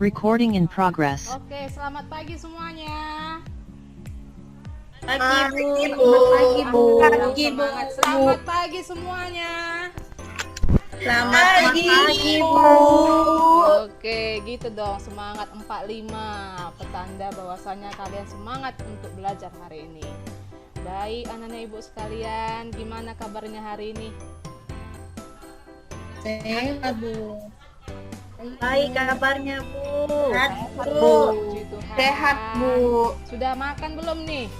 Recording in progress. Oke, selamat pagi semuanya. Pagi Bu. Pagi Bu. Pagi Bu. Semangat. Selamat pagi semuanya. Selamat pagi Bu. Oke, gitu dong. Semangat 45. Petanda bahwasanya kalian semangat untuk belajar hari ini. Baik, anak-anak ibu sekalian, gimana kabarnya hari ini? Sehat Bu. Baik kabarnya Bu. Sehat Bu. Puji Tuhan. Sehat Bu. Sudah makan belum nih?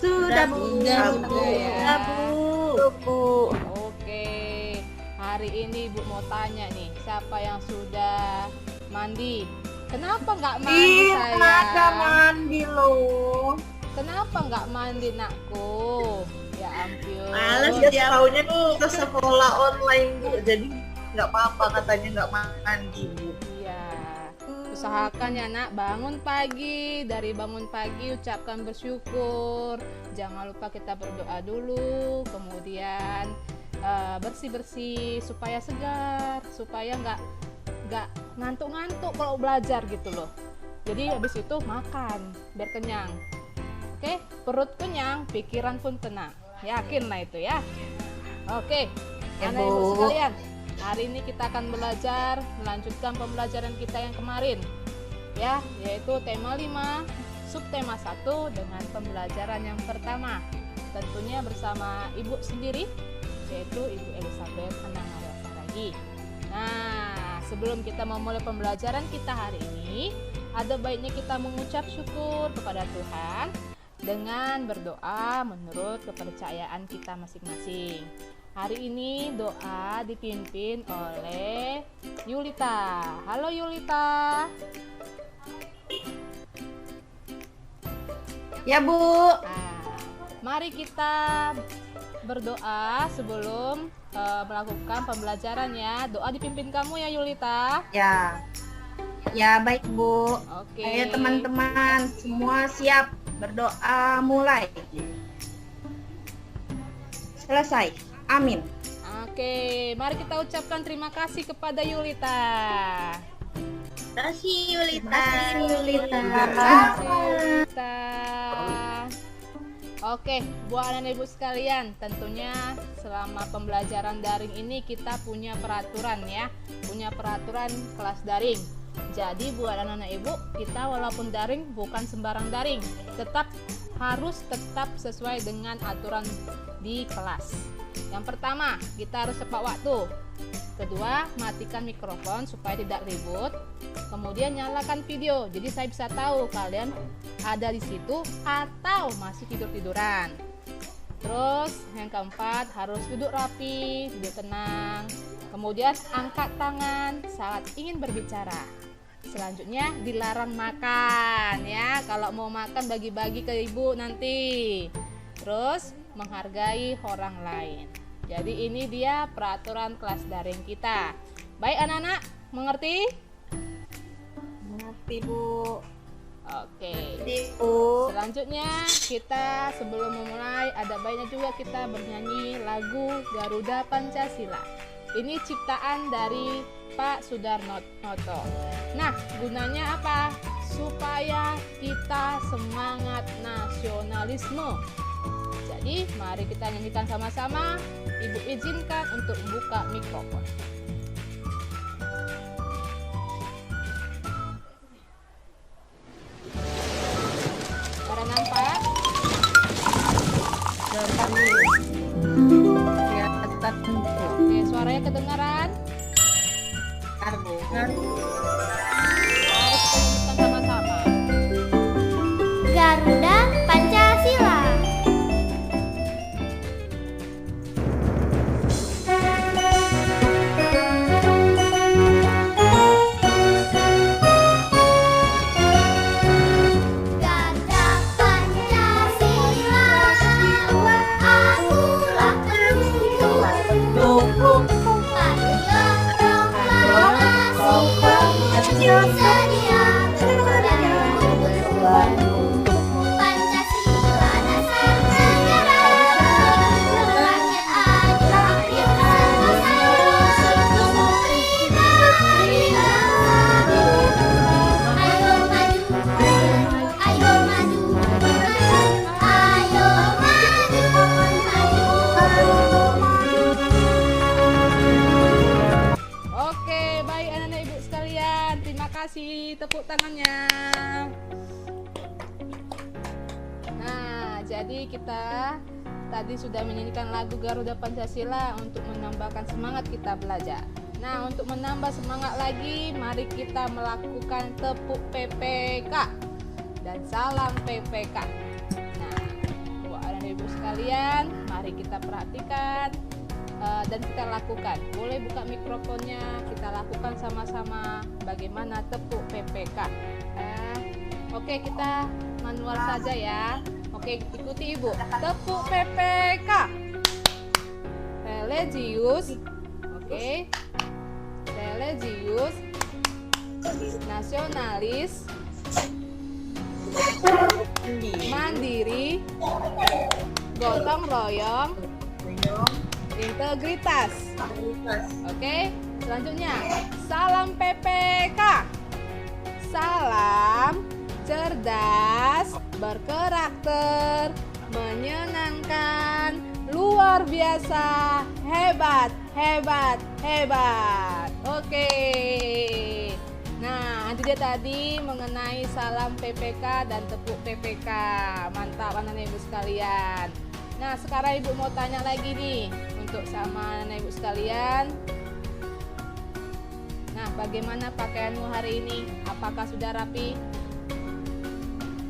Sudah Bu. Sudah, Bu. Sudah, Bu. Oke, hari ini Ibu mau tanya nih, siapa yang sudah mandi? Kenapa nggak mandi Ada sayang? mandi loh. Kenapa nggak mandi nakku? Ya ampun. Males Dia dia taunya Bu. kita sekolah online Bu. Jadi nggak apa-apa katanya nggak mandi Bu. Iya. Usahakan ya nak, bangun pagi. Dari bangun pagi ucapkan bersyukur. Jangan lupa kita berdoa dulu. Kemudian bersih-bersih supaya segar, supaya nggak ngantuk-ngantuk kalau belajar gitu loh. Jadi habis itu makan biar kenyang. Oke, perut kenyang, pikiran pun tenang. Yakin lah itu ya. Oke, Ya, anak ibu Bu. sekalian, hari ini kita akan belajar melanjutkan pembelajaran kita yang kemarin, ya, yaitu tema 5, subtema 1 dengan pembelajaran yang pertama. Tentunya bersama ibu sendiri, yaitu Ibu Elizabeth Anamaria Saragi. Nah, sebelum kita memulai pembelajaran kita hari ini, ada baiknya kita mengucap syukur kepada Tuhan dengan berdoa menurut kepercayaan kita masing-masing. Hari ini doa dipimpin oleh Yulita. Halo Yulita. Ya Bu. Nah, mari kita berdoa sebelum melakukan pembelajaran ya. Doa dipimpin kamu ya Yulita. Ya. Ya baik Bu. Oke. Ayo teman-teman semua siap berdoa mulai. Selesai. Amin. Oke, mari kita ucapkan terima kasih kepada Yulita. Terima kasih Yulita. Yulita. Yulita. Oke, buat anak ibu sekalian, tentunya selama pembelajaran daring ini kita punya peraturan ya, punya peraturan kelas daring. Jadi buat anak-anak ibu, kita walaupun daring bukan sembarang daring, harus tetap sesuai dengan aturan di kelas. Yang pertama, kita harus tepat waktu. Kedua, matikan mikrofon supaya tidak ribut. Kemudian nyalakan video, jadi saya bisa tahu kalian ada di situ atau masih tidur-tiduran. Terus yang keempat, harus duduk rapi, duduk tenang. Kemudian angkat tangan saat ingin berbicara. Selanjutnya dilarang makan ya. Kalau mau makan bagi-bagi ke ibu nanti. Terus menghargai orang lain. Jadi ini dia peraturan kelas daring kita. Baik anak-anak, mengerti? Mengerti Bu. Oke. Bu. Selanjutnya kita sebelum memulai ada baiknya juga kita bernyanyi lagu Garuda Pancasila. Ini ciptaan dari Pak Sudarnoto. Nah, gunanya apa? Supaya kita semangat nasionalisme. Jadi, mari kita nyanyikan sama-sama. Ibu izinkan untuk buka mikrofon. Para nampak? Oke, suaranya kedengaran? Mari kita nyanyikan sama-sama. Garuda Pancasila. Garuda Pancasila, akulah pendukung proklamasi sedia Pancasila dasar negara, rakyat adil, adil bersama, pribadi Oke, baik anak-anak ibu sekalian. Terima kasih, tepuk tangannya. Nah, jadi kita tadi sudah menyanyikan lagu Garuda Pancasila untuk menambahkan semangat kita belajar. Nah, untuk menambah semangat lagi, mari kita melakukan tepuk PPK dan salam PPK. Nah, buat anak-anak ibu sekalian, mari kita perhatikan dan kita lakukan. Boleh buka mikrofonnya, kita lakukan sama-sama bagaimana tepuk PPK. Oke, kita manual saja ya. Oke, ikuti ibu. Tepuk PPK. Religius. Oke. Religius. Nasionalis. Mandiri. Gotong royong. Integritas. Oke, selanjutnya salam PPK. Salam cerdas, berkarakter, menyenangkan, luar biasa, hebat, hebat, hebat. Oke. Nah, itu dia tadi mengenai salam PPK dan tepuk PPK. Mantap anak-anak ibu sekalian. Nah, sekarang ibu mau tanya lagi nih untuk sama anak ibu sekalian. Nah, bagaimana pakaianmu hari ini? Apakah sudah rapi?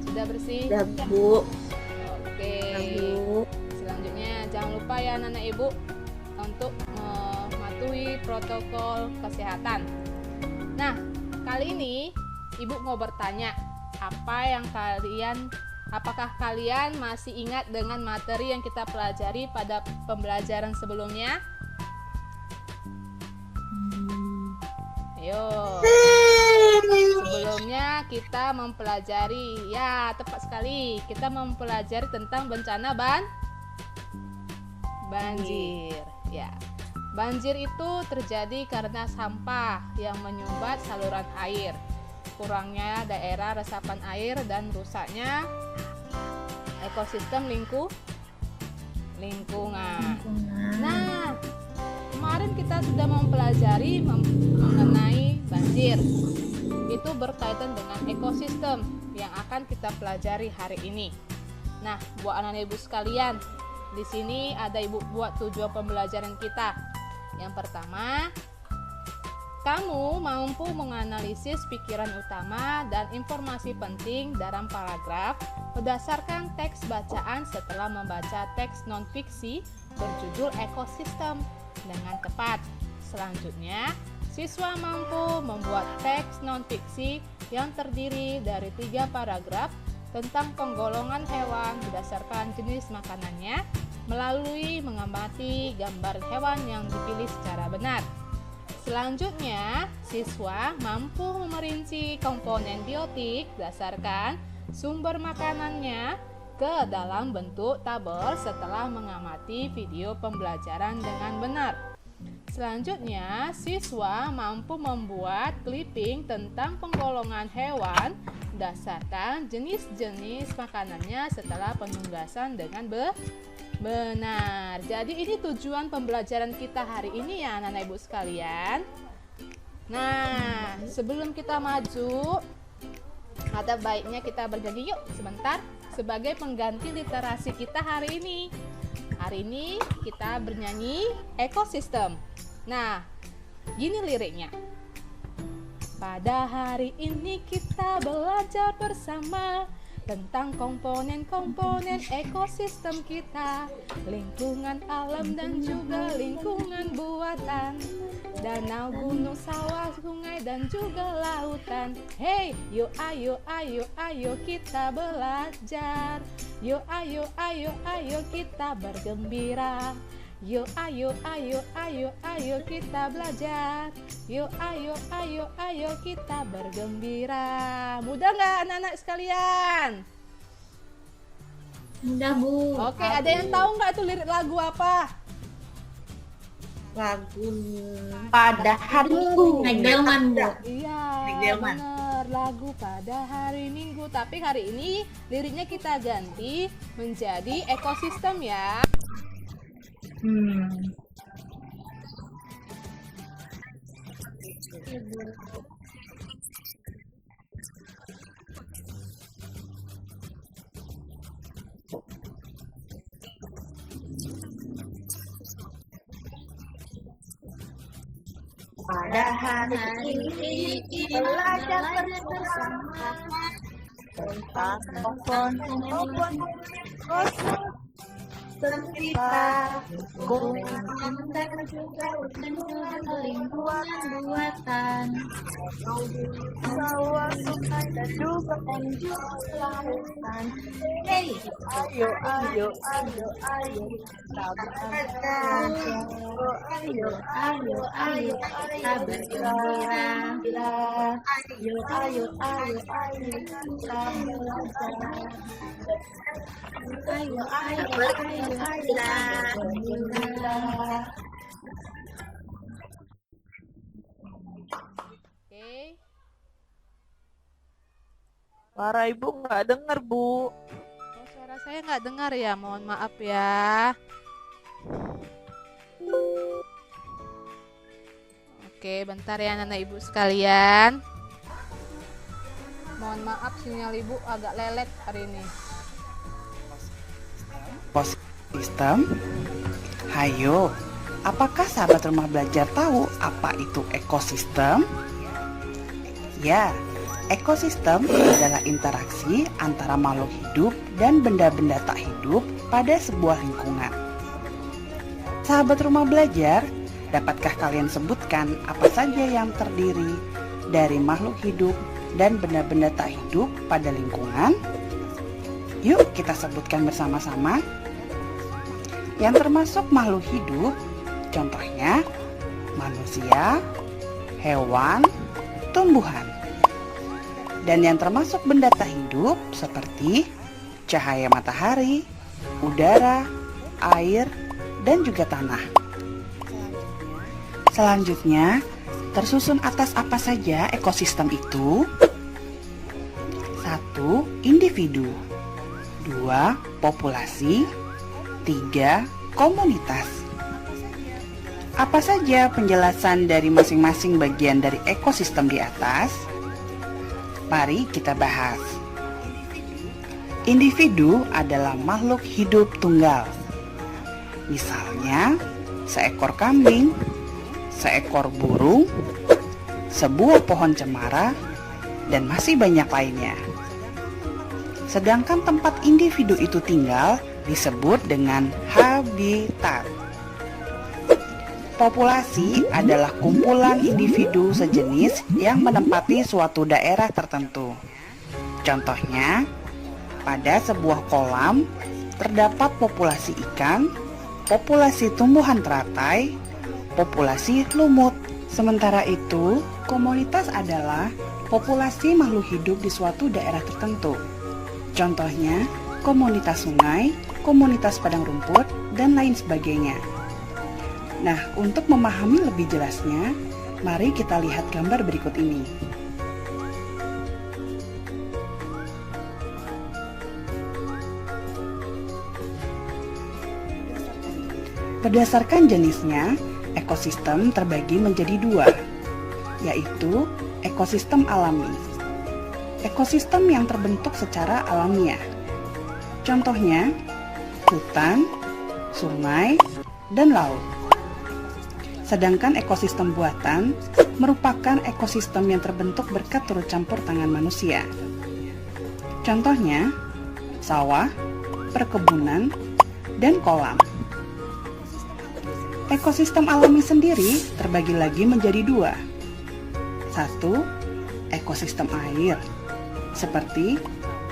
Sudah bersih? Sudah, Bu. Oke. Bu. Selanjutnya jangan lupa ya anak-anak ibu untuk mematuhi protokol kesehatan. Nah, kali ini ibu mau bertanya, apakah kalian masih ingat dengan materi yang kita pelajari pada pembelajaran sebelumnya? Ayo. Sebelumnya kita mempelajari, ya tepat sekali, kita mempelajari tentang bencana banjir. Ya. Banjir itu terjadi karena sampah yang menyumbat saluran air, kurangnya daerah resapan air, dan rusaknya ekosistem lingkungan. Nah, kemarin kita sudah mempelajari mengenai banjir. Itu berkaitan dengan ekosistem yang akan kita pelajari hari ini. Nah, buat anak-anak ibu sekalian, di sini ada ibu buat tujuan pembelajaran kita. Yang pertama, kamu mampu menganalisis pikiran utama dan informasi penting dalam paragraf berdasarkan teks bacaan setelah membaca teks non-fiksi berjudul ekosistem dengan tepat. Selanjutnya, siswa mampu membuat teks non-fiksi yang terdiri dari 3 paragraf tentang penggolongan hewan berdasarkan jenis makanannya melalui mengamati gambar hewan yang dipilih secara benar. Selanjutnya, siswa mampu merinci komponen biotik berdasarkan sumber makanannya ke dalam bentuk tabel setelah mengamati video pembelajaran dengan benar. Selanjutnya, siswa mampu membuat clipping tentang penggolongan hewan berdasarkan jenis-jenis makanannya setelah penugasan dengan benar. Jadi ini tujuan pembelajaran kita hari ini ya anak-anak ibu sekalian. Nah, sebelum kita maju, ada baiknya kita bernyanyi yuk sebentar sebagai pengganti literasi kita hari ini. Hari ini kita bernyanyi ekosistem. Nah, gini liriknya. Pada hari ini kita belajar bersama tentang komponen-komponen ekosistem kita, lingkungan alam dan juga lingkungan buatan, danau, gunung, sawah, sungai dan juga lautan. Hey, yuk ayo kita belajar. Yuk ayo kita bergembira. Yuk ayo kita belajar. Yuk ayo kita bergembira. Mudah nggak anak-anak sekalian? Mudah, Bu. Oke, ada yang tahu nggak itu lirik lagu apa? Lagu pada hari Minggu. Naik delman, Bu. Iya, Nick Delman. bener, lagu pada hari Minggu. Tapi hari ini liriknya kita ganti menjadi ekosistem ya. Pada hari ini belajar bersama tentang pohon-pohon sekitar gunungan dan juga lingkungan buatan sawah, sungai dan juga lautan. Hey, ayo kita bekerja. Ayo kita bergembira. Ayo kita belajar. Ayo bergembira. Oke. Suara ibu nggak dengar, Bu. Oh, suara saya nggak dengar ya, mohon maaf ya. Oke, bentar ya anak ibu sekalian. Mohon maaf sinyal ibu agak lelet hari ini. Ekosistem. Hayo, apakah sahabat rumah belajar tahu apa itu ekosistem? Ya, ekosistem adalah interaksi antara makhluk hidup dan benda-benda tak hidup pada sebuah lingkungan. Sahabat rumah belajar, dapatkah kalian sebutkan apa saja yang terdiri dari makhluk hidup dan benda-benda tak hidup pada lingkungan? Yuk kita sebutkan bersama-sama. Yang termasuk makhluk hidup, contohnya manusia, hewan, tumbuhan. Dan yang termasuk benda tak hidup seperti cahaya matahari, udara, air, dan juga tanah. Selanjutnya, tersusun atas apa saja ekosistem itu? 1. Individu. 2. Populasi. 3. Komunitas. Apa saja penjelasan dari masing-masing bagian dari ekosistem di atas? Mari kita bahas. Individu adalah makhluk hidup tunggal. Misalnya, seekor kambing, seekor burung, sebuah pohon cemara, dan masih banyak lainnya. Sedangkan tempat individu itu tinggal disebut dengan habitat. Populasi adalah kumpulan individu sejenis yang menempati suatu daerah tertentu. Contohnya, pada sebuah kolam terdapat populasi ikan, populasi tumbuhan teratai, populasi lumut. Sementara itu, komunitas adalah populasi makhluk hidup di suatu daerah tertentu. Contohnya, komunitas sungai, komunitas padang rumput, dan lain sebagainya. Nah, untuk memahami lebih jelasnya, mari kita lihat gambar berikut ini. Berdasarkan jenisnya, ekosistem terbagi menjadi dua, yaitu ekosistem alami. Ekosistem yang terbentuk secara alamiah. Contohnya, hutan, sungai, dan laut. Sedangkan ekosistem buatan merupakan ekosistem yang terbentuk berkat turut campur tangan manusia. Contohnya, sawah, perkebunan, dan kolam. Ekosistem alami sendiri terbagi lagi menjadi dua. 1. Ekosistem air, seperti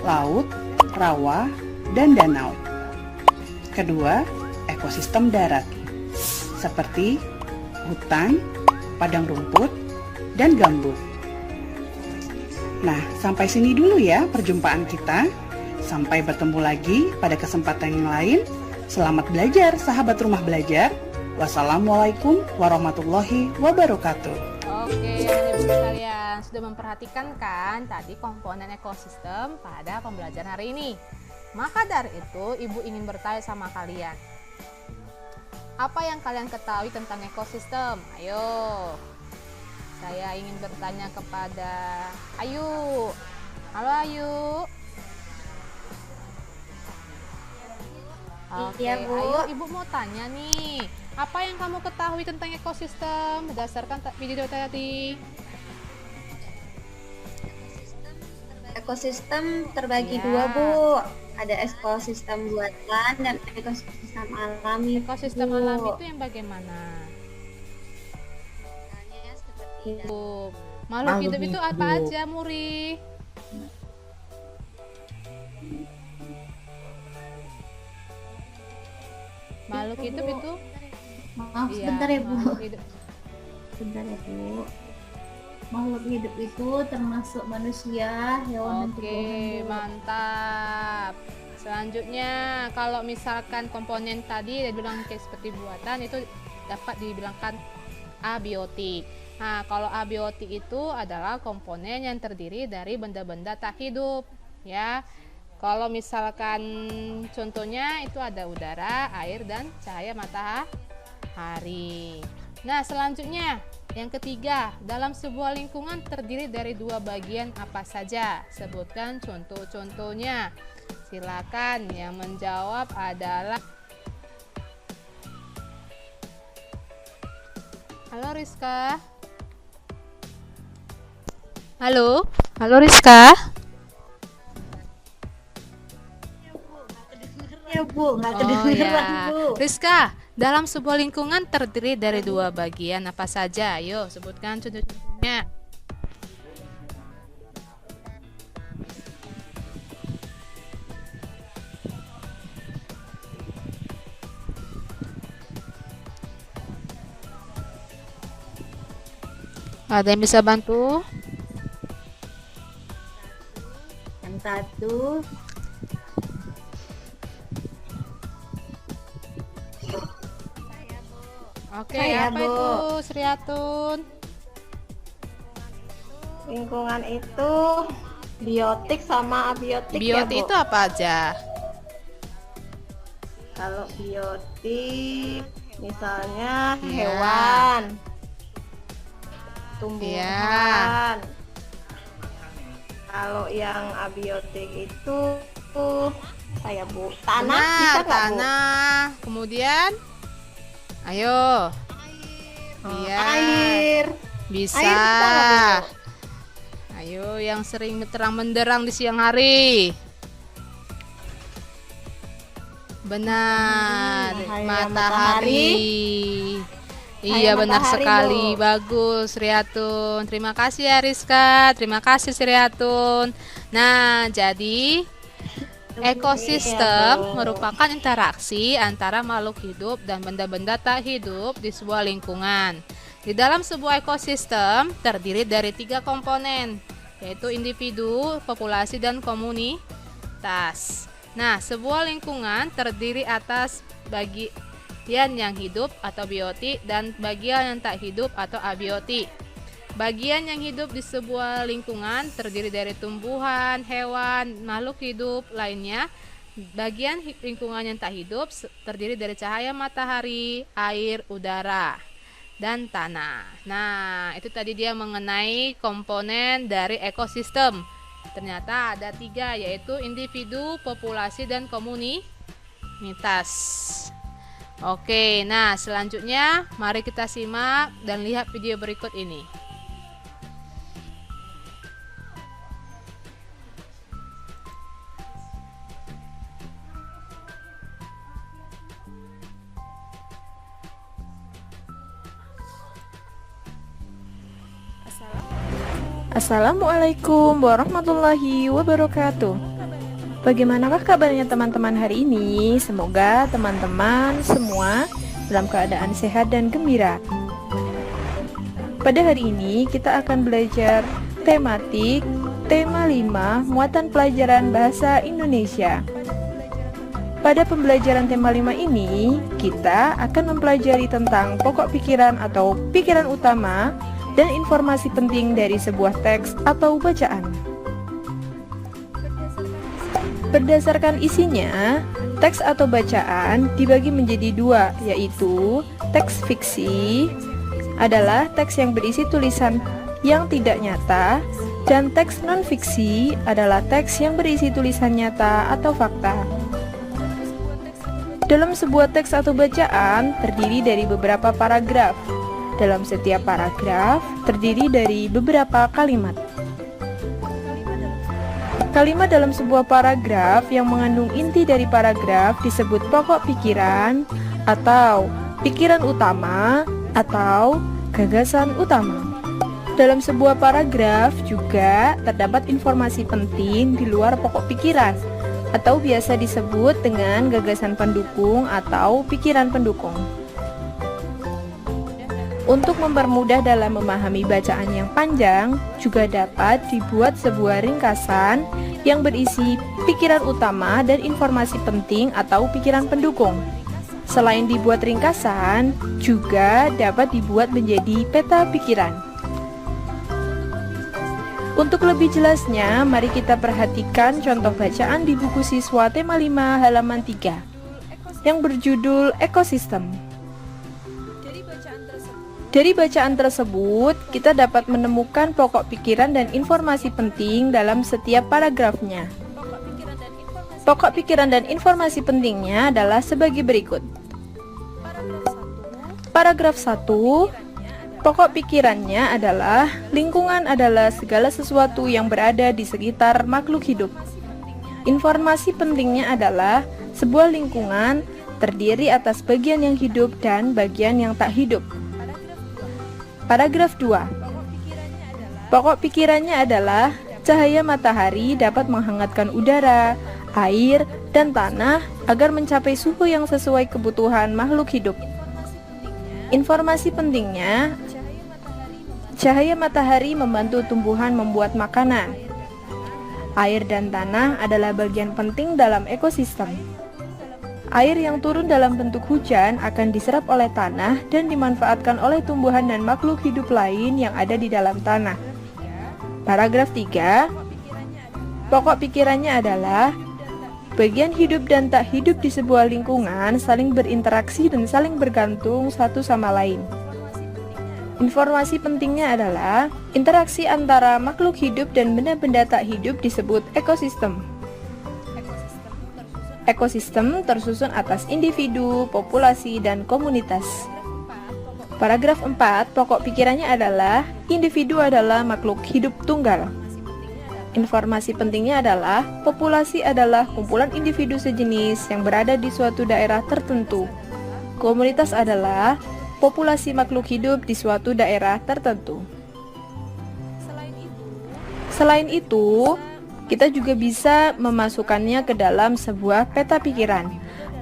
laut, rawa, dan danau. Kedua, ekosistem darat, seperti hutan, padang rumput, dan gambut. Nah, sampai sini dulu ya perjumpaan kita. Sampai bertemu lagi pada kesempatan yang lain. Selamat belajar, sahabat rumah belajar. Wassalamualaikum warahmatullahi wabarakatuh. Oke, anak ibu sekalian, sudah memperhatikan kan tadi komponen ekosistem pada pembelajaran hari ini. Maka dari itu, ibu ingin bertanya sama kalian. Apa yang kalian ketahui tentang ekosistem? Ayo. Saya ingin bertanya kepada Ayu. Halo Ayu. Oke, Iya, Bu. Ayu, Ibu mau tanya nih, apa yang kamu ketahui tentang ekosistem berdasarkan video tadi? Ekosistem terbagi Ya. dua, Bu. Ada ekosistem buatan dan ekosistem alami. Ekosistem Bu. alami itu yang bagaimana? Iya. Bu, makhluk hidup itu apa aja, Muri? Makhluk hidup itu? Maaf, Iya, sebentar ya, Bu. makhluk hidup. Sebentar ya, Bu. Makhluk hidup itu termasuk manusia, hewan, dan Oke, tumbuhan, Bu. mantap. Selanjutnya, kalau misalkan komponen tadi dibilang kayak seperti buatan itu dapat dibilangkan abiotik. Nah, kalau abiotik itu adalah komponen yang terdiri dari benda-benda tak hidup, ya. Kalau misalkan contohnya itu ada udara, air, dan cahaya matahari. Nah, selanjutnya yang ketiga, dalam sebuah lingkungan terdiri dari dua bagian apa saja? Sebutkan contoh-contohnya. Silakan, yang menjawab adalah Halo Rizka. Halo Rizka. Ya, Bu, nggak Oh kedengeran, ya, Bu. Rizka, dalam sebuah lingkungan terdiri dari dua bagian apa saja? Ayo sebutkan contoh-contohnya. Ada yang bisa bantu? Yang satu, Oke, Saya, apa Bu. itu Sriatun? Lingkungan itu biotik sama abiotik Biotik ya, Bu. itu apa aja? Kalau biotik misalnya Iya. hewan, tumbuhan. Kalau yang abiotik itu saya, Bu, tanah Benar, bisa nggak, Bu? tanah. Kemudian, ayo. Iya, Air. bisa. Air bisa nggak, Bu? Ayo, yang sering terang menderang di siang hari. Benar, Cahaya matahari. Iya, Cahaya benar matahari, sekali. Bu. Bagus, Riatun. Terima kasih ya Rizka. Terima kasih Riatun. Nah, jadi ekosistem Iya, Bu. merupakan interaksi antara makhluk hidup dan benda-benda tak hidup di sebuah lingkungan. Di dalam sebuah ekosistem terdiri dari 3 komponen, yaitu individu, populasi, dan komunitas. Nah, sebuah lingkungan terdiri atas bagian yang hidup atau biotik dan bagian yang tak hidup atau abiotik. Bagian yang hidup di sebuah lingkungan terdiri dari tumbuhan, hewan, makhluk hidup lainnya. Bagian lingkungan yang tak hidup terdiri dari cahaya matahari, air, udara, dan tanah. Nah, itu tadi dia mengenai komponen dari ekosistem. Ternyata ada 3, yaitu individu, populasi, dan komunitas. Oke, nah selanjutnya mari kita simak dan lihat video berikut ini. Assalamualaikum warahmatullahi wabarakatuh. Bagaimanakah kabarnya teman-teman hari ini? Semoga teman-teman semua dalam keadaan sehat dan gembira. Pada hari ini kita akan belajar tematik tema 5 muatan pelajaran bahasa Indonesia. Pada pembelajaran tema 5 ini, kita akan mempelajari tentang pokok pikiran atau pikiran utama dan informasi penting dari sebuah teks atau bacaan. Berdasarkan isinya, teks atau bacaan dibagi menjadi 2, yaitu teks fiksi adalah teks yang berisi tulisan yang tidak nyata, dan teks non-fiksi adalah teks yang berisi tulisan nyata atau fakta. Dalam sebuah teks atau bacaan terdiri dari beberapa paragraf. Dalam setiap paragraf terdiri dari beberapa kalimat. Kalimat dalam sebuah paragraf yang mengandung inti dari paragraf disebut pokok pikiran atau pikiran utama atau gagasan utama. Dalam sebuah paragraf juga terdapat informasi penting di luar pokok pikiran atau biasa disebut dengan gagasan pendukung atau pikiran pendukung. Untuk mempermudah dalam memahami bacaan yang panjang, juga dapat dibuat sebuah ringkasan yang berisi pikiran utama dan informasi penting atau pikiran pendukung. Selain dibuat ringkasan, juga dapat dibuat menjadi peta pikiran. Untuk lebih jelasnya, mari kita perhatikan contoh bacaan di buku siswa tema 5 halaman 3 yang berjudul Ekosistem. Dari bacaan tersebut, kita dapat menemukan pokok pikiran dan informasi penting dalam setiap paragrafnya. Pokok pikiran dan informasi pentingnya adalah sebagai berikut. Paragraf 1. Pokok pikirannya adalah lingkungan adalah segala sesuatu yang berada di sekitar makhluk hidup. Informasi pentingnya adalah sebuah lingkungan terdiri atas bagian yang hidup dan bagian yang tak hidup. Paragraf 2. Pokok pikirannya adalah cahaya matahari dapat menghangatkan udara, air, dan tanah agar mencapai suhu yang sesuai kebutuhan makhluk hidup. Informasi pentingnya, cahaya matahari membantu tumbuhan membuat makanan. Air dan tanah adalah bagian penting dalam ekosistem. Air yang turun dalam bentuk hujan akan diserap oleh tanah dan dimanfaatkan oleh tumbuhan dan makhluk hidup lain yang ada di dalam tanah. Paragraf 3. Pokok pikirannya adalah bagian hidup dan tak hidup di sebuah lingkungan saling berinteraksi dan saling bergantung satu sama lain. Informasi pentingnya adalah interaksi antara makhluk hidup dan benda-benda tak hidup disebut ekosistem. Ekosistem tersusun atas individu, populasi, dan komunitas. Paragraf 4, pokok pikirannya adalah individu adalah makhluk hidup tunggal. Informasi pentingnya adalah populasi adalah kumpulan individu sejenis yang berada di suatu daerah tertentu. Komunitas adalah populasi makhluk hidup di suatu daerah tertentu. Selain itu, kita juga bisa memasukkannya ke dalam sebuah peta pikiran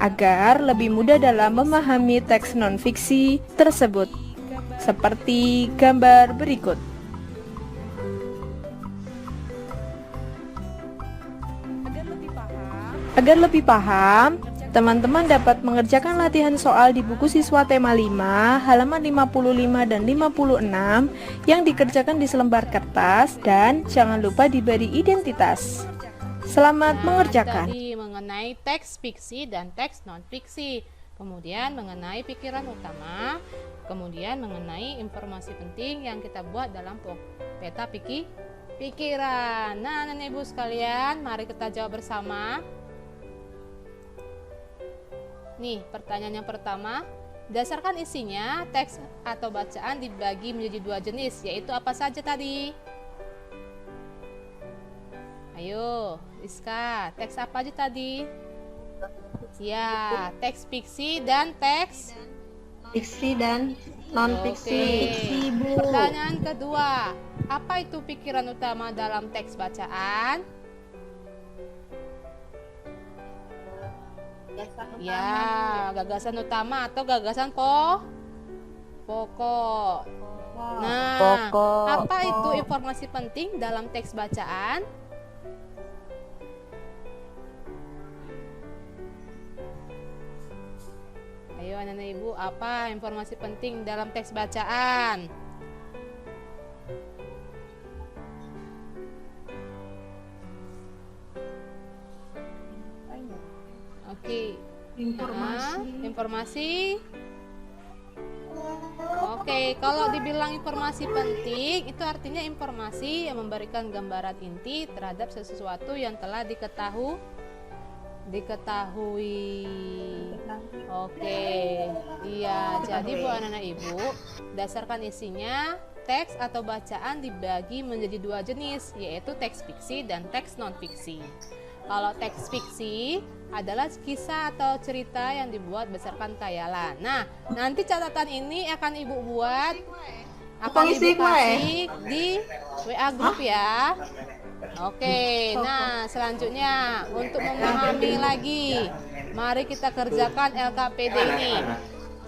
agar lebih mudah dalam memahami teks non-fiksi tersebut, seperti gambar berikut. Agar lebih paham, teman-teman dapat mengerjakan latihan soal di buku siswa tema 5, halaman 55 dan 56 yang dikerjakan di selembar kertas dan jangan lupa diberi identitas. Selamat mengerjakan. Tadi mengenai teks fiksi dan teks non-fiksi, kemudian mengenai pikiran utama, kemudian mengenai informasi penting yang kita buat dalam peta pikiran. Nah, Nenek Ibu sekalian, mari kita jawab bersama. Nih, pertanyaan yang pertama, berdasarkan isinya, teks atau bacaan dibagi menjadi dua jenis, yaitu apa saja tadi? Ayo, Rizka, teks apa aja tadi? Ya, teks fiksi dan teks Fiksi dan non-fiksi. Oke. Pertanyaan kedua, apa itu pikiran utama dalam teks bacaan? Ya, gagasan utama atau gagasan pokok. Nah, apa itu informasi penting dalam teks bacaan? Ayo anak-anak ibu, apa informasi penting dalam teks bacaan? Oke. Informasi. Oke, kalau dibilang informasi penting, itu artinya informasi yang memberikan gambaran inti terhadap sesuatu yang telah diketahui. Oke, iya. Jadi buat anak-anak ibu, berdasarkan isinya, teks atau bacaan dibagi menjadi dua jenis, yaitu teks fiksi dan teks non fiksi. Kalau teks fiksi adalah kisah atau cerita yang dibuat berdasarkan khayalan. Nah, nanti catatan ini akan ibu buat, akan ibu kasih di WA grup ya. Oke, nah selanjutnya untuk memahami lagi, mari kita kerjakan LKPD ini.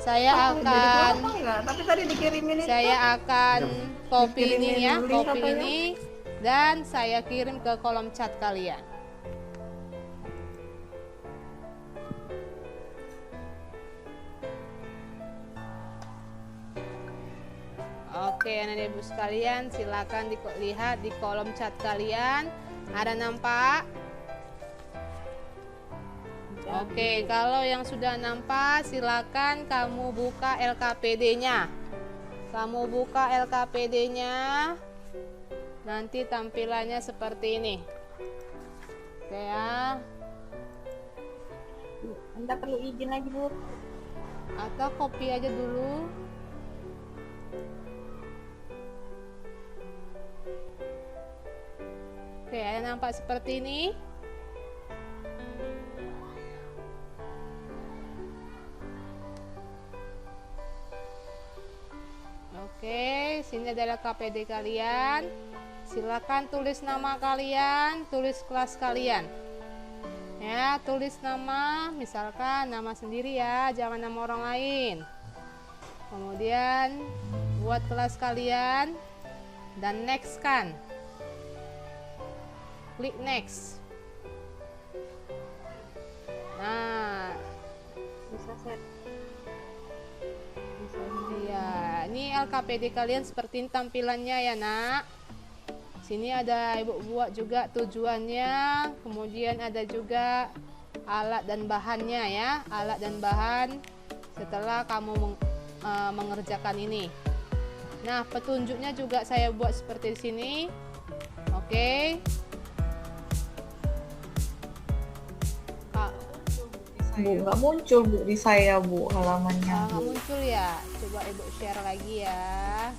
Saya akan copy ini ya, copy ini, dan saya kirim ke kolom chat kalian. Oke, anak ibu sekalian, silakan lihat di kolom chat kalian. Ada nampak? Oke, kalau yang sudah nampak, silakan kamu buka LKPD-nya. Kamu buka LKPD-nya. Nanti tampilannya seperti ini. Oke ya. Anda perlu izin lagi, Bu. Atau copy aja dulu. Oke, ada nampak seperti ini. Oke, sini adalah KPD kalian. Silakan tulis nama kalian, tulis kelas kalian. Ya, tulis nama, misalkan nama sendiri ya, jangan nama orang lain. Kemudian buat kelas kalian dan next kan. Klik next. Nah, Bisa set. iya, ini LKPD kalian seperti ini tampilannya ya nak. Sini ada ibu buat juga tujuannya, kemudian ada juga alat dan bahannya ya, alat dan bahan setelah kamu mengerjakan ini. Nah, petunjuknya juga saya buat seperti di sini. Oke. Bu, nggak muncul Bu di saya Bu halamannya. Nggak muncul ya, coba ibu share lagi ya.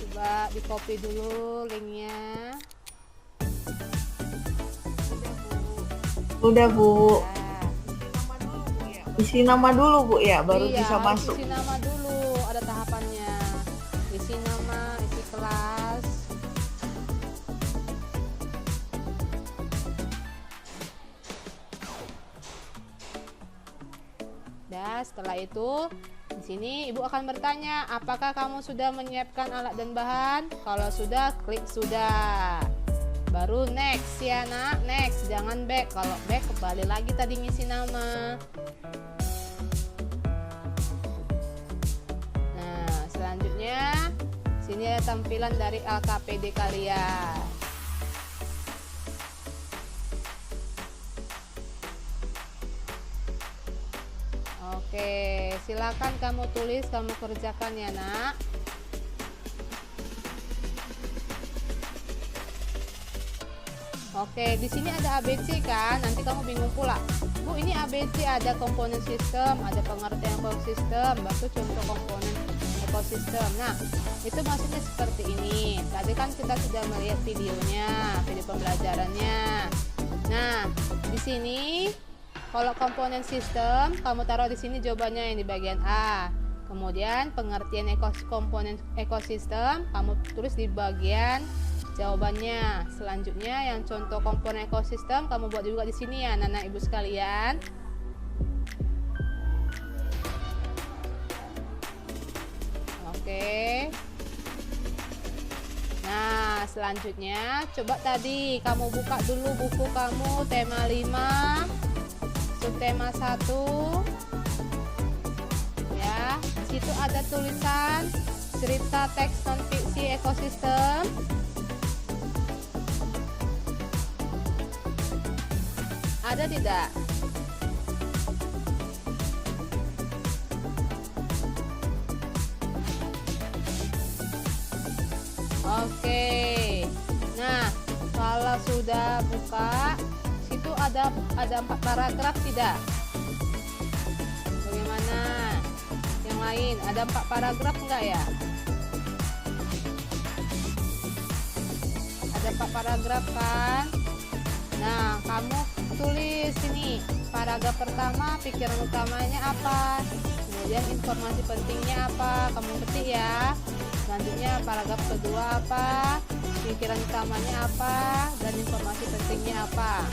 Coba di copy dulu linknya. Udah Bu, Nah, isi nama dulu Bu ya, baru iya, bisa masuk. isi nama dulu, ada tahapannya. Isi nama, isi kelas. Dan setelah itu, di sini ibu akan bertanya, apakah kamu sudah menyiapkan alat dan bahan? Kalau sudah, klik sudah. Baru next ya nak, next, jangan back. Kalau back kembali lagi tadi ngisi nama. Nah, selanjutnya sini ada tampilan dari LKPD kalian. Oke, silakan kamu tulis, kamu kerjakan ya nak. Oke, di sini ada ABC kan, nanti kamu bingung pula. Bu, ini ABC ada komponen sistem, ada pengertian ekosistem, baru contoh komponen ekosistem. Nah, itu maksudnya seperti ini. Tadi kan kita sudah melihat videonya, video pembelajarannya. Nah, di sini kalau komponen sistem, kamu taruh di sini jawabannya yang di bagian A. Kemudian pengertian komponen ekosistem, kamu tulis di bagian jawabannya. Selanjutnya yang contoh komponen ekosistem kamu buat juga di sini ya anak-anak ibu sekalian. Oke. Nah, selanjutnya coba tadi kamu buka dulu buku kamu tema 5 subtema 1. Ya, di situ ada tulisan cerita teks non fiksi ekosistem. Ada tidak? Oke. Nah, kalau sudah buka, situ ada 4 paragraf tidak? Bagaimana? Yang lain ada 4 paragraf enggak ya? Ada 4 paragraf kan? Nah, kamu tulis ini. Paragraf pertama, pikiran utamanya apa? Kemudian informasi pentingnya apa? Kamu ketik ya. Selanjutnya paragraf kedua apa? Pikiran utamanya apa? Dan informasi pentingnya apa?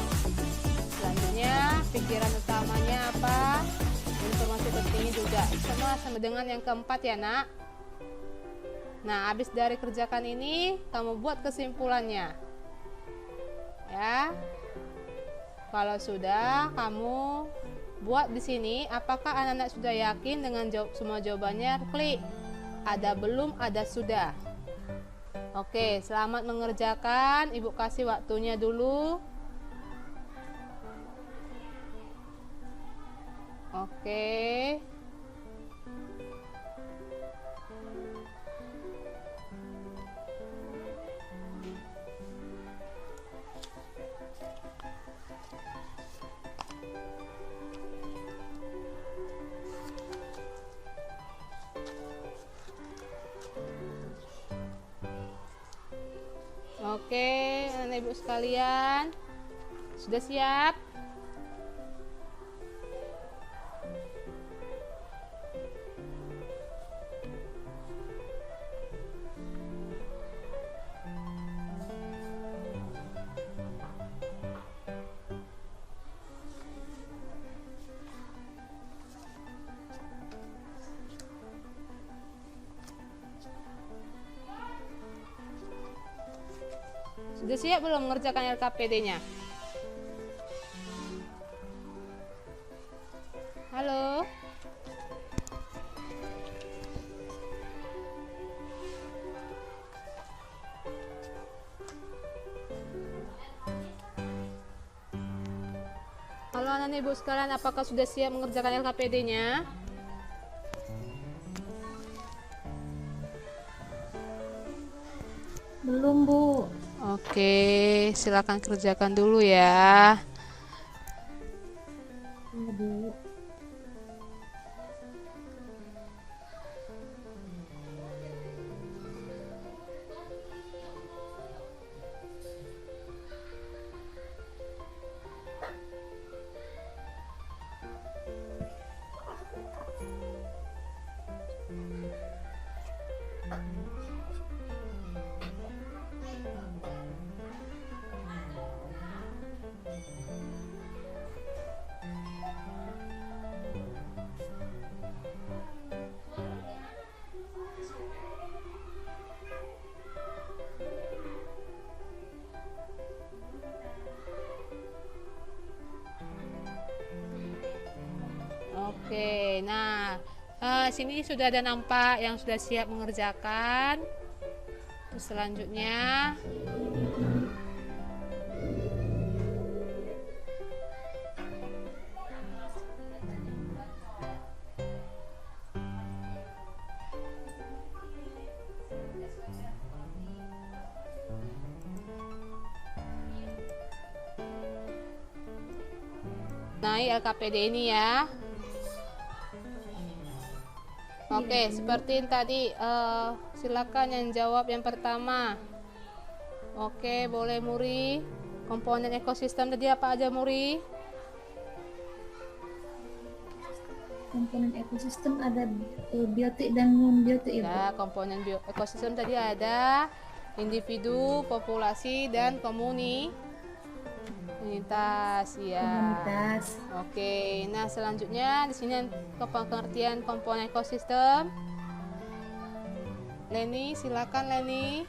Selanjutnya pikiran utamanya apa? Informasi pentingnya juga. Semua sama dengan yang keempat ya nak. Nah, habis dari kerjakan ini, kamu buat kesimpulannya. Ya. Kalau sudah, kamu buat di sini. Apakah anak-anak sudah yakin dengan semua jawabannya? Klik. Ada belum, ada sudah. Oke, selamat mengerjakan. Ibu kasih waktunya dulu. Oke. Oke, anak ibu sekalian, sudah siap? Sudah siap belum mengerjakan LKPD-nya? Halo? Halo anak ibu sekalian, apakah sudah siap mengerjakan LKPD-nya? Belum, Bu. Oke, silakan kerjakan dulu ya. Iya, Bu. Oke, nah sini sudah ada nampak yang sudah siap mengerjakan. Terus selanjutnya naik LKPD ini ya. Oke, seperti yang tadi, silakan yang jawab yang pertama. Oke, boleh Muri. Komponen ekosistem tadi apa aja Muri? Komponen ekosistem ada biotik dan non biotik ya, Bu. Ya, komponen ekosistem tadi ada individu, populasi, dan komunitas ya. Komunitas. Oke, nah selanjutnya di sini pengertian komponen ekosistem. Leni, silakan Leni.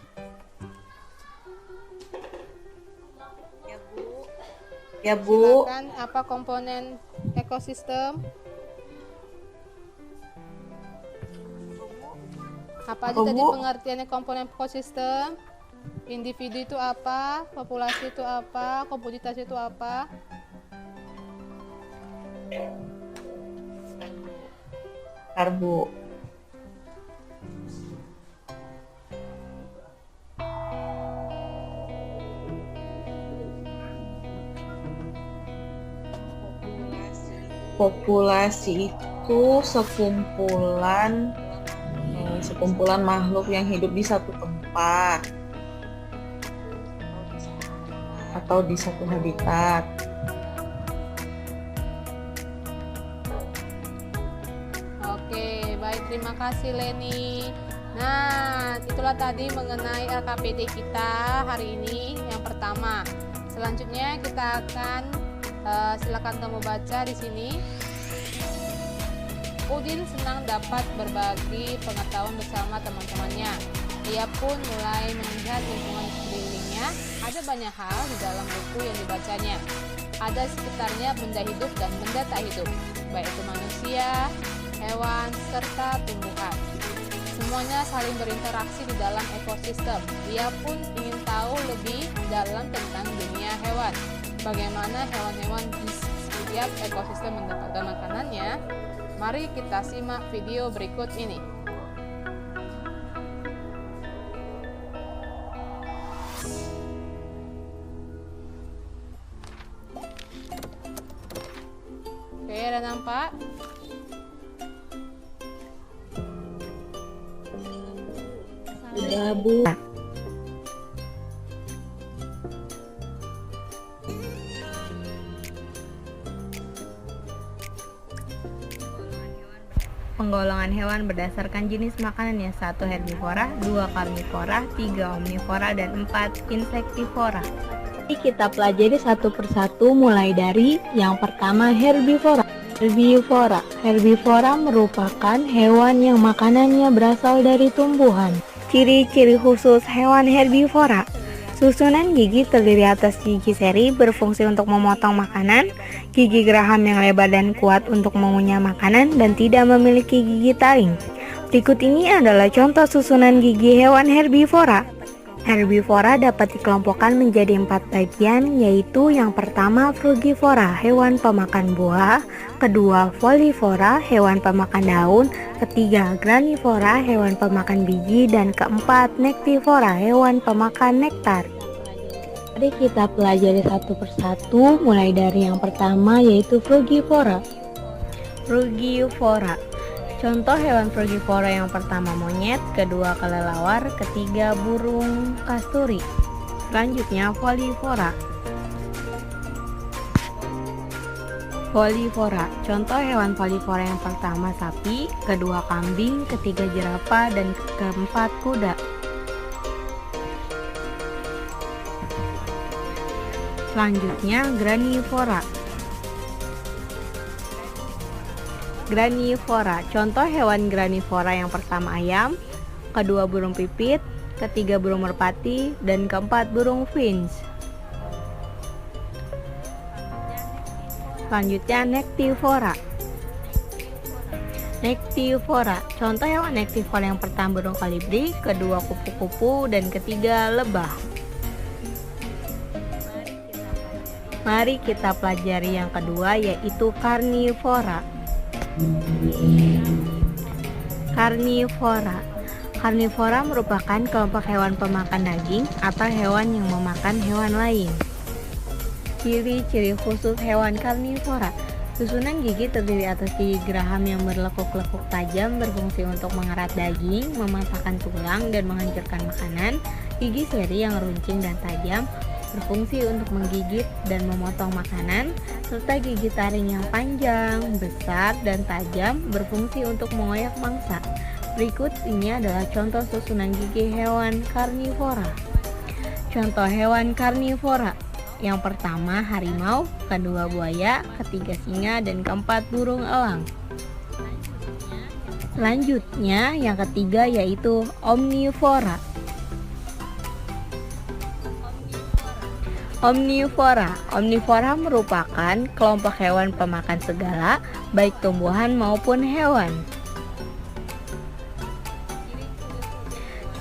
Ya Bu, Silakan, apa komponen ekosistem? Apa aja Apa, tadi Bu? pengertiannya komponen ekosistem? Individu itu apa? Populasi itu apa? Komunitas itu apa? Karbo. Populasi itu sekumpulan makhluk yang hidup di satu tempat atau di satu habitat. Oke, baik, terima kasih Leni. Nah, itulah tadi mengenai LKPD kita hari ini yang pertama. Selanjutnya kita akan silakan kamu baca di sini. Udin senang dapat berbagi pengetahuan bersama teman-temannya. Ia pun mulai melihat lingkungan sekelilingnya. Ada banyak hal di dalam buku yang dibacanya. Ada sekitarnya benda hidup dan benda tak hidup, baik itu manusia, hewan, serta tumbuhan. Semuanya saling berinteraksi di dalam ekosistem. Ia pun ingin tahu lebih dalam tentang dunia hewan. Bagaimana hewan-hewan di setiap ekosistem mendapatkan makanannya? Mari kita simak video berikut ini. Oke, ada nampak? Udah, Bu. Penggolongan hewan berdasarkan jenis makanannya: 1 herbivora, 2 karnivora, 3 omnivora, dan 4 insektivora. Jadi kita pelajari satu persatu mulai dari yang pertama herbivora. Herbivora merupakan hewan yang makanannya berasal dari tumbuhan. Ciri-ciri khusus hewan herbivora: susunan gigi terdiri atas gigi seri berfungsi untuk memotong makanan, gigi geraham yang lebar dan kuat untuk mengunyah makanan, dan tidak memiliki gigi taring. Berikut ini adalah contoh susunan gigi hewan herbivora. Herbivora dapat dikelompokkan menjadi 4 bagian, yaitu yang pertama frugivora, hewan pemakan buah, kedua folivora, hewan pemakan daun, ketiga granivora, hewan pemakan biji, dan keempat nektivora, hewan pemakan nektar. Mari kita pelajari satu persatu, mulai dari yang pertama yaitu frugivora. Contoh hewan frugivora yang pertama monyet, kedua kelelawar, ketiga burung kasturi. Selanjutnya folivora. Contoh hewan folivora yang pertama sapi, kedua kambing, ketiga jerapah, dan keempat kuda. Selanjutnya granivora. Contoh hewan granivora yang pertama ayam, kedua burung pipit, ketiga burung merpati, dan keempat burung finch. Selanjutnya nektivora. Contoh hewan nektivora yang pertama burung kolibri, kedua kupu-kupu, dan ketiga lebah. Mari kita pelajari yang kedua yaitu karnivora. Karnivora merupakan kelompok hewan pemakan daging atau hewan yang memakan hewan lain. Ciri-ciri khusus hewan karnivora: susunan gigi terdiri atas gigi geraham yang berlekuk-lekuk tajam berfungsi untuk mengerat daging, mematahkan tulang, dan menghancurkan makanan. Gigi seri yang runcing dan tajam berfungsi untuk menggigit dan memotong makanan, serta gigi taring yang panjang, besar, dan tajam berfungsi untuk mengoyak mangsa. Berikut ini adalah contoh susunan gigi hewan karnivora. Contoh hewan karnivora: yang pertama harimau, kedua buaya, ketiga singa, dan keempat burung elang. Selanjutnya yang ketiga yaitu omnivora. Omnivora merupakan kelompok hewan pemakan segala, baik tumbuhan maupun hewan.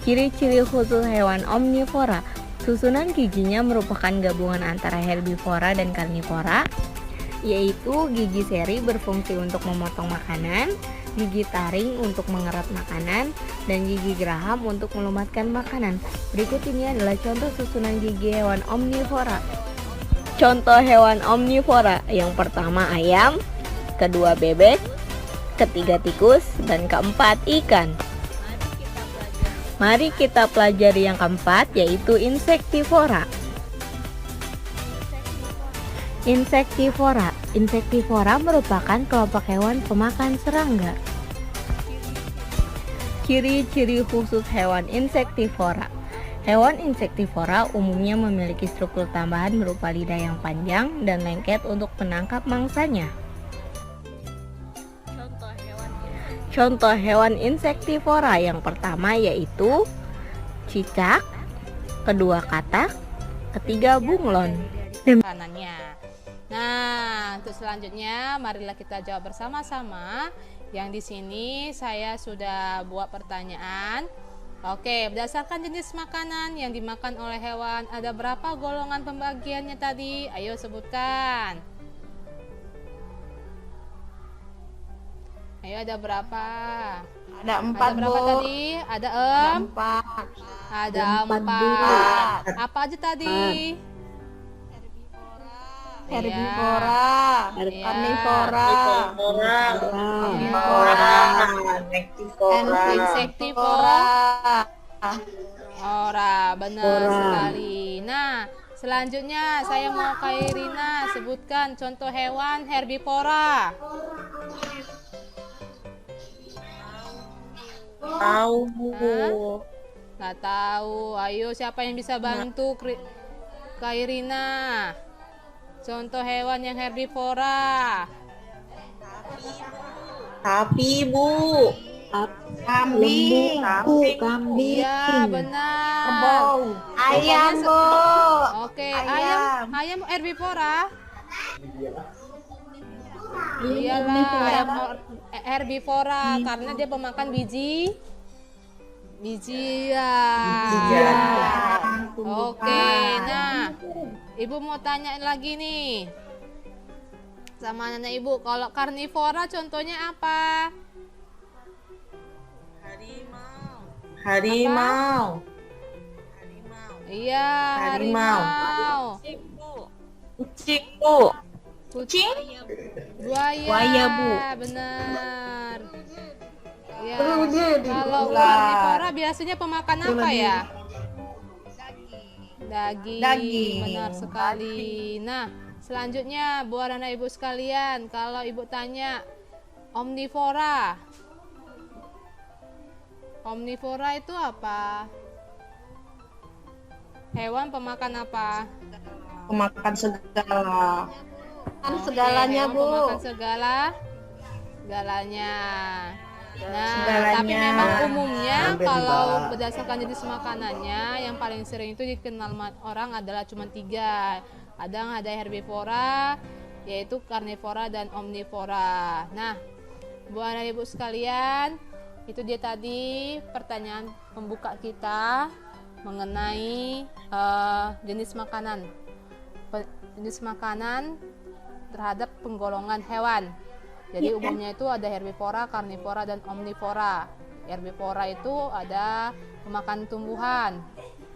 Ciri-ciri khusus hewan omnivora: susunan giginya merupakan gabungan antara herbivora dan karnivora. yaitu gigi seri berfungsi untuk memotong makanan, gigi taring untuk mengerat makanan, dan gigi geraham untuk melumatkan makanan. Berikut ini adalah contoh susunan gigi hewan omnivora. Contoh hewan omnivora: yang pertama ayam, kedua bebek, ketiga tikus, dan keempat ikan. Mari kita pelajari yang keempat, yaitu insektivora. Insektivora merupakan kelompok hewan pemakan serangga. Ciri-ciri khusus hewan insektivora. Hewan insektivora umumnya memiliki struktur tambahan berupa lidah yang panjang dan lengket untuk menangkap mangsanya. Contoh hewan insektivora yang pertama yaitu cicak, kedua katak, ketiga bunglon. Makanannya. Nah, untuk selanjutnya marilah kita jawab bersama-sama. Yang di sini saya sudah buat pertanyaan. Oke, berdasarkan jenis makanan yang dimakan oleh hewan, ada berapa golongan pembagiannya tadi? Ayo sebutkan. Ayo, ada berapa? Ada 4, Ada berapa Bu. tadi? Ada Empat. Ada 4. Apa aja tadi? Herbivora, Iya. karnivora, Insektivora. Ora, benar sekali. Nah, selanjutnya saya mau ke Irina, sebutkan contoh hewan herbivora. Tahu, Bu. Nggak tahu. Ayo, siapa yang bisa bantu Kak Irina? Contoh hewan yang herbivora. Sapi, Bu. Kambing. Kambing. Iya, benar. Kerbau. Ayam, Bu. Oke, Ayam. ayam herbivora. Iyalah, ayam herbivora karena dia pemakan biji ya. Oke, nah, Ibu mau tanya lagi nih sama nenek Ibu, kalau karnivora contohnya apa? Harimau. Iya, Harimau. harimau. Kucing, Bu. Kucing? Buaya. Buaya, Bu. Benar. Ya. Dia Kalau ular. karnivora biasanya pemakan apa ya? Daging. Benar sekali. Nah, selanjutnya buat anak ibu sekalian, kalau ibu tanya omnivora. Omnivora itu apa? Hewan pemakan apa? Pemakan segala. Segalanya, Bu. Pemakan segalanya. Nah, tapi memang umumnya kalau berdasarkan jenis makanannya yang paling sering itu dikenal orang adalah cuma 3. Ada herbivora, yaitu karnivora dan omnivora. Nah, buat anak ibu sekalian, itu dia tadi pertanyaan pembuka kita mengenai jenis makanan terhadap penggolongan hewan. Jadi umumnya itu ada herbivora, karnivora, dan omnivora. Herbivora itu ada pemakan tumbuhan.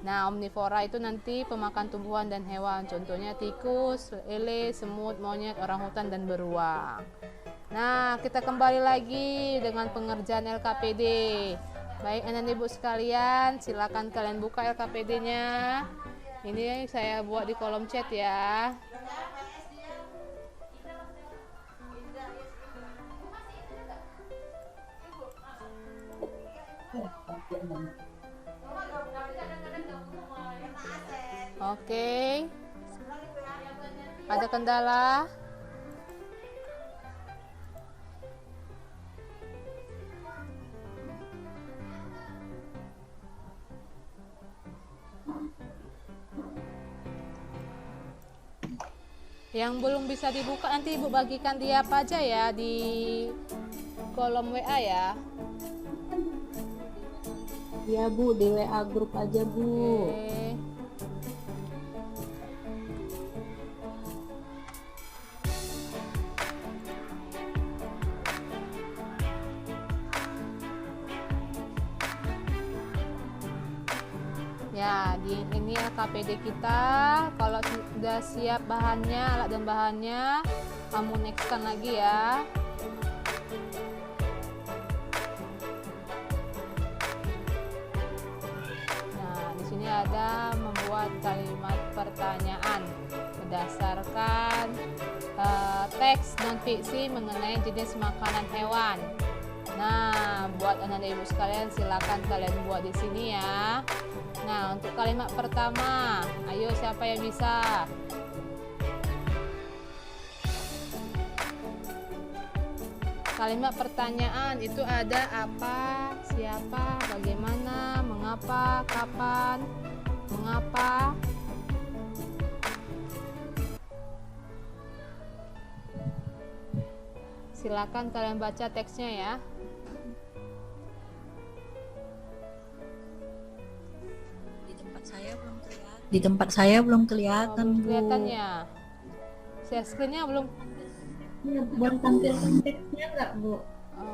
Nah, omnivora itu nanti pemakan tumbuhan dan hewan. Contohnya tikus, lele, semut, monyet, orangutan, dan beruang. Nah, kita kembali lagi dengan pengerjaan LKPD. Baik, anak ibu sekalian, silakan kalian buka LKPD-nya. Ini saya buat di kolom chat ya. Oke. Ada kendala? Yang belum bisa dibuka nanti Ibu bagikan di apa aja ya, di kolom WA ya. Iya Bu, di WA grup aja Bu. Oke. Ya, ini ya KPD kita. Kalau sudah siap bahannya, alat dan bahannya, kamu nextkan lagi ya. Nah, di sini ada membuat kalimat pertanyaan berdasarkan teks non fiksi mengenai jenis makanan hewan. Nah, buat anak-anak ibu sekalian, silakan kalian buat di sini ya. Nah, untuk kalimat pertama, ayo siapa yang bisa? Kalimat pertanyaan itu ada apa, siapa, bagaimana, mengapa, kapan, mengapa. Silakan kalian baca teksnya ya. Di tempat saya belum kelihatan, Bu. Kelihatan ya. Share screen-nya belum. Ya, boleh tampilkan teksnya nggak, Bu?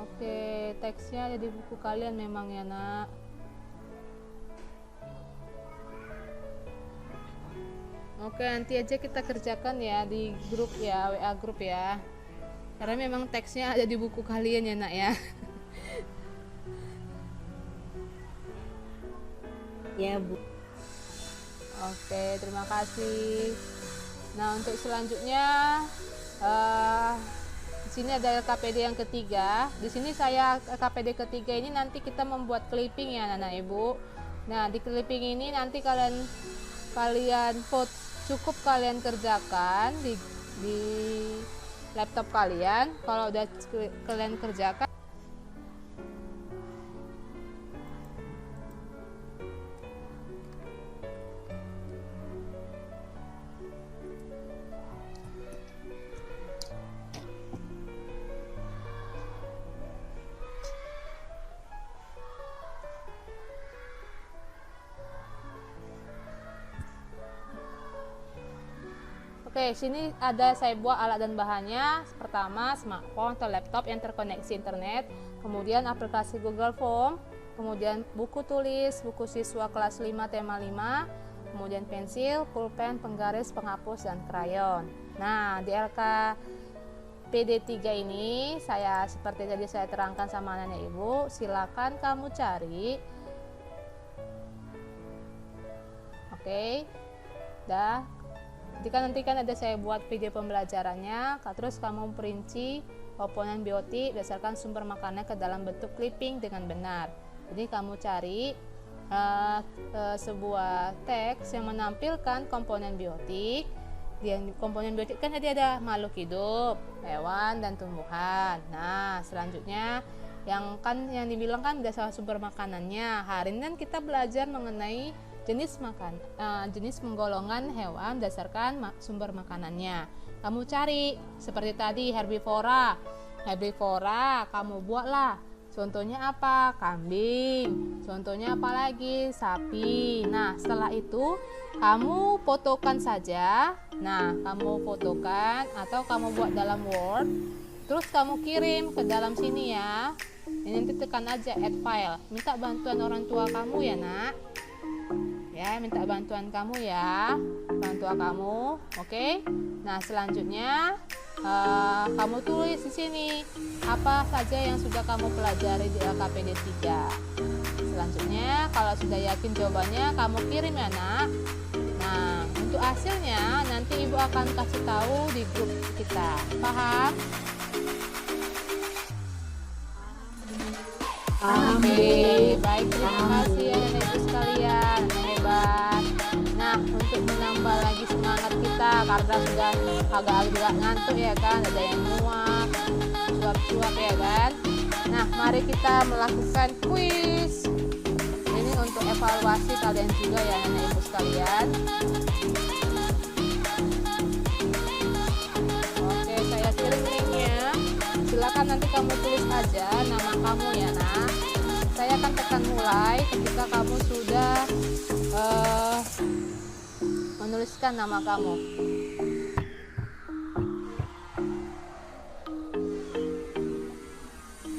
Oke, teksnya ada di buku kalian memang ya, Nak. Oke, nanti aja kita kerjakan ya di grup ya, WA grup ya. Karena memang teksnya ada di buku kalian ya, Nak ya. Ya, Bu. Oke, terima kasih. Nah, untuk selanjutnya di sini ada LKPD yang ketiga. Di sini saya LKPD ketiga ini nanti kita membuat clipping ya, anak ibu. Nah, di clipping ini nanti kalian cukup kalian kerjakan di laptop kalian. Kalau udah kalian kerjakan, oke, sini ada saya buat alat dan bahannya. Pertama, smartphone atau laptop yang terkoneksi internet, kemudian aplikasi Google Form, kemudian buku tulis, buku siswa kelas 5 tema 5, kemudian pensil, pulpen, penggaris, penghapus, dan krayon. Nah, di LKPD 3 ini seperti tadi saya terangkan sama anak ibu, silakan kamu cari. Oke, dah. Jika nanti kan ada saya buat video pembelajarannya, terus kamu perinci komponen biotik berdasarkan sumber makanannya ke dalam bentuk clipping dengan benar. Jadi kamu cari sebuah teks yang menampilkan komponen biotik. Yang komponen biotik kan tadi ada makhluk hidup, hewan dan tumbuhan. Nah, selanjutnya yang dibilang kan berdasarkan sumber makanannya. Hari ini kan kita belajar mengenai jenis penggolongan hewan berdasarkan sumber makanannya. Kamu cari seperti tadi herbivora kamu buatlah. Contohnya apa? Kambing. Contohnya apa lagi? Sapi. Nah, setelah itu kamu fotokan saja. Nah, kamu fotokan atau kamu buat dalam Word, terus kamu kirim ke dalam sini ya. Ini nanti tekan aja add file. Minta bantuan orang tua kamu ya, Nak. Ya, minta bantuan kamu ya, orang tua kamu. Oke. Nah, selanjutnya kamu tulis di sini apa saja yang sudah kamu pelajari di LKPD 3. Selanjutnya, kalau sudah yakin jawabannya, kamu kirim ya, Nak. Nah, untuk hasilnya nanti Ibu akan kasih tahu di grup kita. Paham? Oke, baik, terima kasih ya Ibu sekalian, hebat. Nah, untuk menambah lagi semangat kita karena sudah agak-agak ngantuk ya kan, ada yang muak, suap-suap ya kan. Nah, mari kita melakukan kuis. Ini untuk evaluasi kalian juga ya Ibu sekalian. Oke, saya kirim linknya. Silakan nanti kamu tulis aja nama kamu ya, Nak. Saya akan tekan mulai ketika kamu sudah menuliskan nama kamu.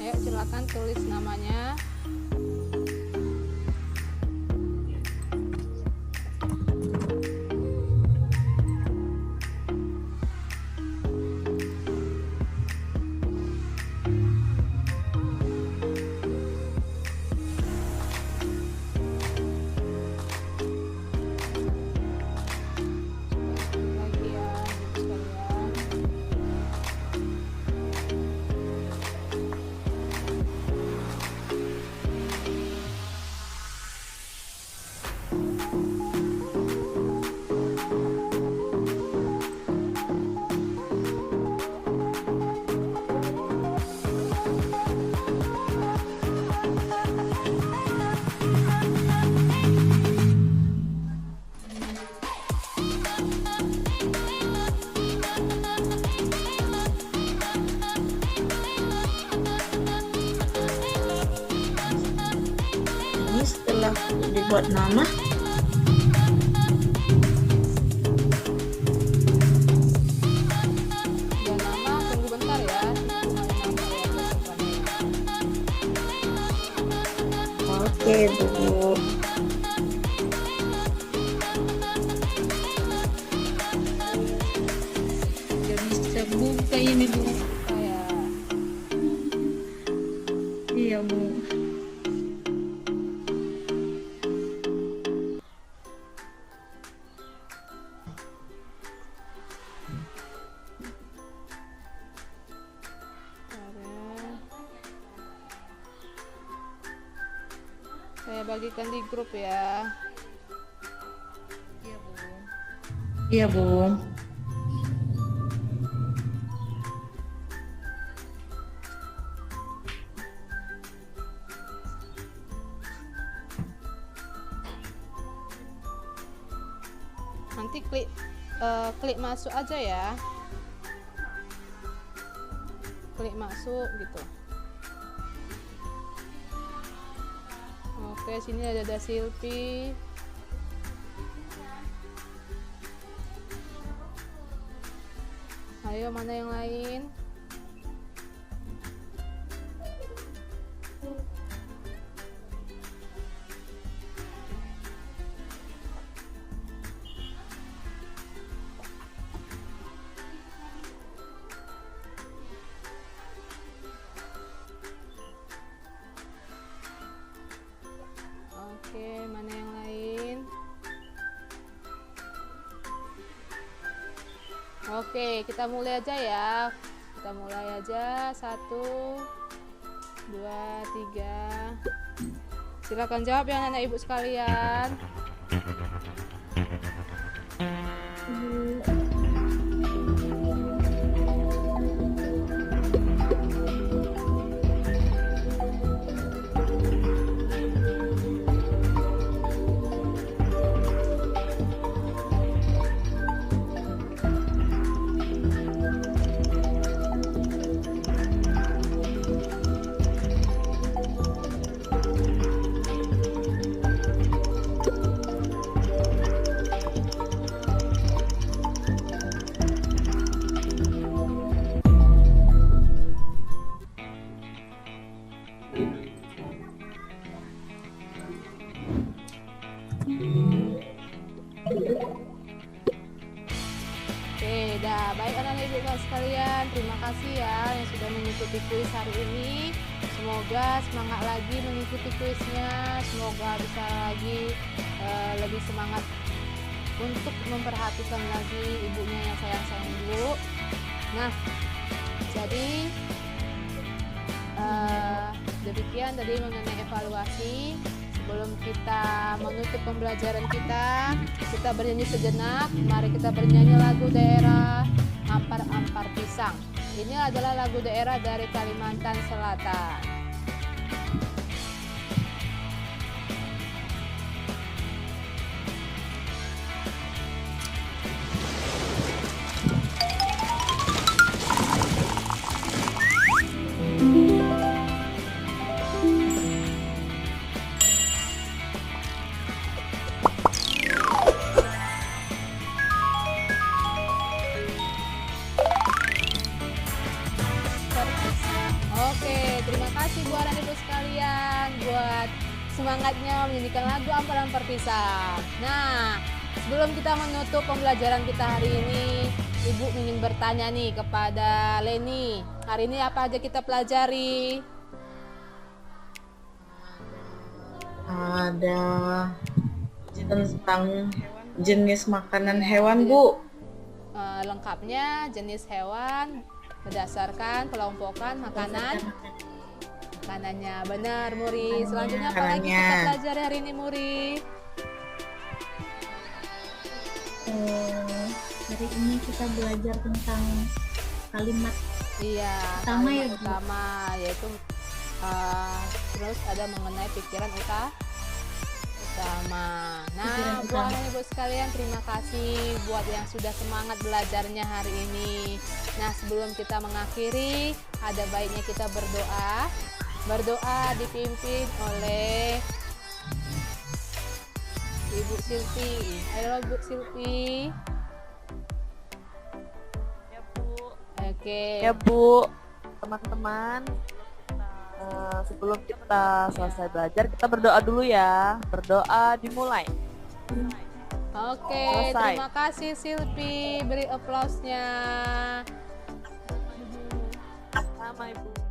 Ayo silakan tulis namanya. dibuat nama. Dan nama tunggu bentar ya. Cuma ada nama ya pesertanya. Oke, Bu. Jadi bisa buka ini, Bu. Kayak Iya, Bu. saya bagikan di grup ya. Iya, Bu. Nanti klik masuk aja ya. Klik masuk gitu. Oke, sini ada Silpi. Ayo, mana yang lain? Oke, mana yang lain? Oke, kita mulai aja ya. Kita mulai aja. 1, 2, 3. Silakan jawab ya anak ibu sekalian. Oke, dah baik anak-anak ibu sekalian, terima kasih ya yang sudah mengikuti kuis hari ini. Semoga semangat lagi mengikuti kuisnya, semoga bisa lagi lebih semangat untuk memperhatikan lagi ibunya yang sayang-sayang dulu. Nah, jadi demikian tadi mengenai evaluasi. Sebelum kita menutup pembelajaran kita bernyanyi sejenak. Mari kita bernyanyi lagu daerah Ampar-Ampar Pisang. Ini adalah lagu daerah dari Kalimantan Selatan. Oke, terima kasih buat anak ibu sekalian buat semangatnya menyanyikan lagu Ampar-Ampar Pisang. Nah, sebelum kita menutup pembelajaran kita hari ini, Ibu ingin bertanya nih kepada Leni. Hari ini apa aja kita pelajari? Ada tentang jenis makanan hewan, Bu. Lengkapnya jenis hewan berdasarkan kelompokan makanannya. Benar, Muri. Selanjutnya apa lagi kita pelajari hari ini, Muri? Hari ini kita belajar tentang kalimat Iya, utama ya, kalimat Bu. utama yaitu terus ada mengenai pikiran utama. Nah, buat anak ibu sekalian, terima kasih buat yang sudah semangat belajarnya hari ini. Nah, sebelum kita mengakhiri, ada baiknya kita berdoa. Berdoa dipimpin oleh Ibu Silvi. Ayo Bu Silvi. Ya Bu. Oke. Ya Bu, teman-teman. Sebelum kita selesai belajar, kita berdoa dulu ya. Berdoa dimulai. Oke, Selesai. terima kasih Silvi. Beri aplausnya. Sama Ibu.